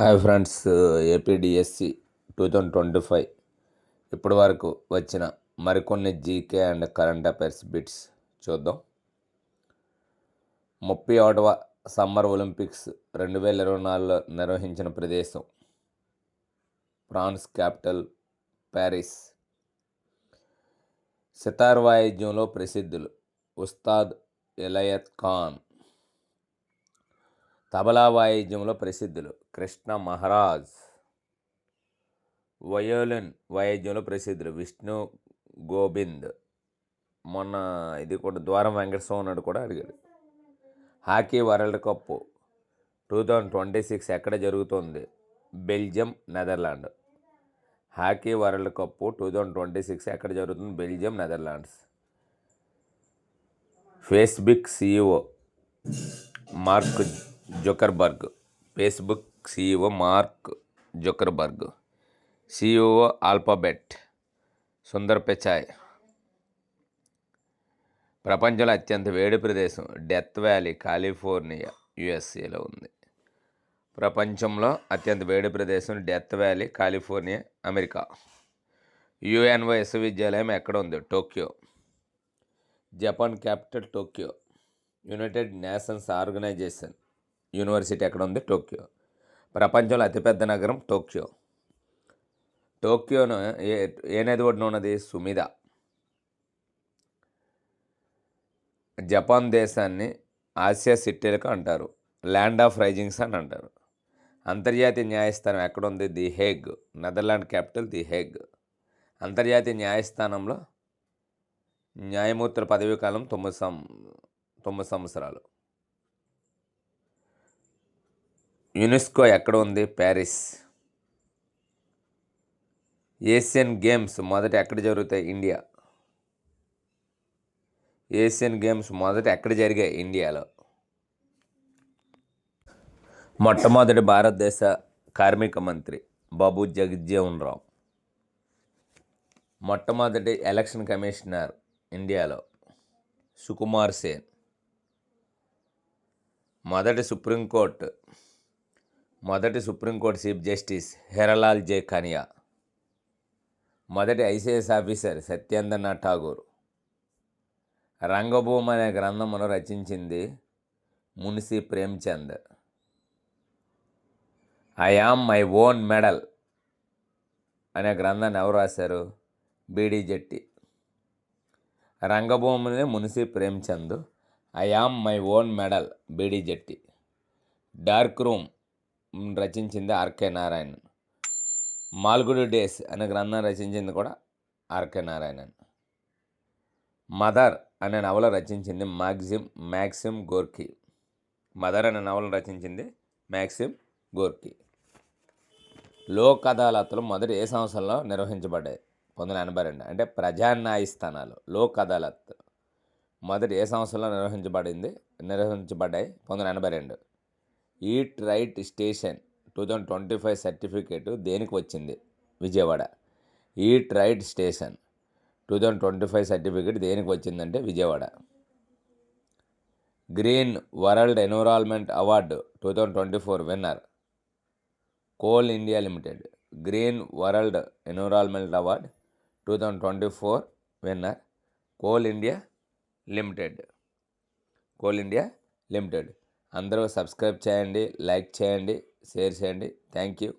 Hi friends, APDSC 2025 ఇప్పటి వరకు వచ్చిన మరికొన్ని GK and current affairs bits చూద్దాం. 31వ సమ్మర్ ఒలింపిక్స్ 2024లో నిర్వహించిన ప్రదేశం ఫ్రాన్స్ క్యాపిటల్ ప్యారిస్. సితార్ వాయిద్యంలో ప్రసిద్ధులు ఉస్తాద్ ఇలయత్ ఖాన్. తబలా వాయిద్యంలో ప్రసిద్ధులు కృష్ణ మహారాజ్. వయోలిన్ వాయిద్యంలో ప్రసిద్ధులు విష్ణు గోవింద్. మొన్న ఇది కూడా ద్వారం వెంకటస్వామి నాయుడు కూడా అడిగాడు. హాకీ వరల్డ్ కప్ 2026 ఎక్కడ జరుగుతుంది? Belgium, Netherland. Hockey world cup 2026 ఎక్కడ జరుగుతుంది? Belgium, Netherlands. Facebook CEO mark Zuckerberg. Facebook CEO mark Zuckerberg. CEO alphabet Sundar Pichai. ప్రపంచంలో అత్యంత వేడి ప్రదేశం డెత్ వ్యాలీ, కాలిఫోర్నియా, యుఎస్ఏలో ఉంది. ప్రపంచంలో అత్యంత వేడి ప్రదేశం death valley, California, America. UNO విశ్వవిద్యాలయం ఎక్కడ ఉంది? Tokyo. Japan capital Tokyo. United Nations Organisation university ఎక్కడ ఉంది? టోక్యో. ప్రపంచంలో అతిపెద్ద నగరం టోక్యో. టోక్యోను ఏ నది ఒడ్డున ఉన్నది? సుమిద. జపాన్ దేశాన్ని ఆసియా సిటీలకు అంటారు. ల్యాండ్ ఆఫ్ రైజింగ్స్ అని అంటారు. అంతర్జాతీయ న్యాయస్థానం ఎక్కడ ఉంది? The Hague. Netherland capital the Hague. అంతర్జాతీయ న్యాయస్థానంలో న్యాయమూర్తుల పదవీ కాలం 9 సంవత్సరాలు. యునెస్కో ఎక్కడ ఉంది? ప్యారిస్. ఏషియన్ గేమ్స్ మొదట ఎక్కడ జరుగుతాయి? ఇండియా. ఏషియన్ గేమ్స్ మొదట ఎక్కడ జరిగాయి? ఇండియాలో. మొట్టమొదటి భారతదేశ కార్మిక మంత్రి బాబు జగజ్జీవన్ రామ్. మొట్టమొదటి ఎలక్షన్ కమిషనర్ ఇండియాలో సుకుమార్ సేన్. మొదటి supreme court chief justice Hiralal J Kania. మొదటి ఐసిఎస్ ఆఫీసర్ సత్యేంద్రనాథ్ ఠాగూర్. రంగభూమి అనే గ్రంథమును రచించింది Munshi Premchand. I am my own medal అనే గ్రంథాన్ని ఎవరు రాశారు? బీడీ జట్టి. రంగభూమిని Munshi Premchand, I am my own medal BD Jatti. Dark room రచించింది ఆర్కే నారాయణ్. మాల్గుడి డేస్ అనే గ్రంథం రచించింది కూడా ఆర్కే నారాయణన్. మదర్ అనే నవల రచించింది మ్యాక్సిమ్ గోర్కీ. మదర్ అనే నవలను రచించింది మ్యాక్సిమ్ గోర్కీ. లోక్ అదాలత్లు మొదటి ఏ సంవత్సరంలో నిర్వహించబడ్డాయి? 1982. అంటే ప్రజా న్యాయస్థానాలు లోక్ అదాలత్ మొదటి ఏ సంవత్సరంలో నిర్వహించబడ్డాయి? 1982. ఈట్ రైట్ స్టేషన్ 2025 సర్టిఫికేటు దేనికి వచ్చింది? Vijayawada. Eat right station 2025 certificate దేనికి వచ్చిందంటే Vijayawada. Green world environment award 2024 winner coal India limited. Green world environment award 2024 winner coal India limited. అందరూ సబ్స్క్రైబ్ చేయండి, లైక్ చేయండి, షేర్ చేయండి. Thank you.